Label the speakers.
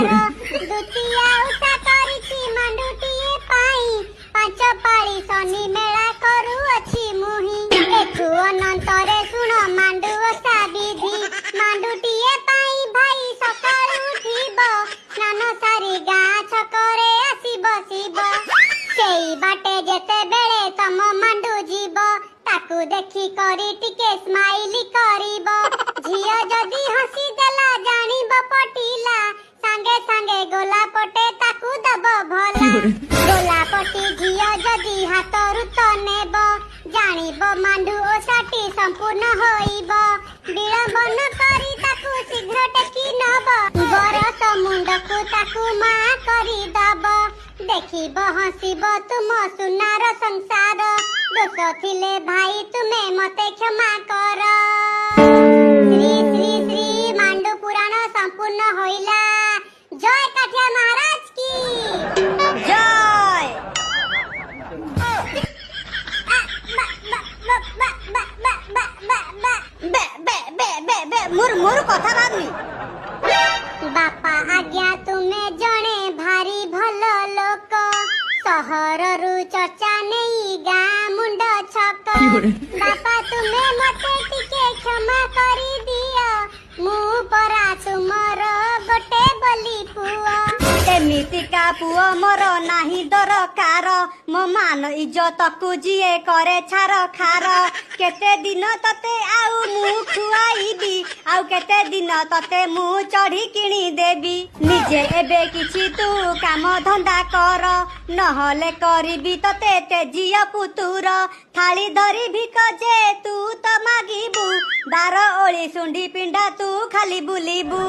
Speaker 1: दुतिया उषा करिछि मांडुटिए पाई पांच पाଳି शनि मेला करू अछि मुही एठु अनंतरे सुन मांडु ओषा विधि मांडुटिए पाई भाई सकाळु उठिब स्नान सारी गाँ छकरे आसिब शिव सेई बाटे जेते बेले तम मांडु जीव ताकू देखी करी टिके स्माइली करिब झिया जदी हसी देला जानिब पटिला सांगे सांगे गोला पटे ताकू दब भला गोला पटी झिया जदी हातरु तो नेब जानिब मांडु ओषाटी संपूर्ण होइब विलंबन करी ताकू शीघ्र टेकी नब बरस मुंडकू ताकू मा करी दब देखिब हसीब तुम सुनार संसार दोष थिले भाई तुमे मते क्षमा कर श्री श्री श्री मांडु पुराण संपूर्ण होइला जय काठिया महाराज की
Speaker 2: जय मुर कथा भाबी
Speaker 1: बापा आज्ञा तुमे जणे भारी भल लोक सहर रु चर्चा नहीं गाँ मुंड छक बापा तुमे मते टिके क्षमा करी दियो मु परा तुमर गोटे बोली पुआ
Speaker 2: एमितिका पुओ मोर नाही दरकार मो मान इज्जत को जिए करे छार खार केते दिन तते आउ मु खुआईबी आउ केते दिन तते मु चढ़ी किणी देबी निजे एबे किछि तू काम धंदा कर नहले करिबी तते तेजिया पुतुर थाली धरी भिक जे तू तो मागिबू 12 ओली सुंडी पिंडा तू खाली बुलिबू।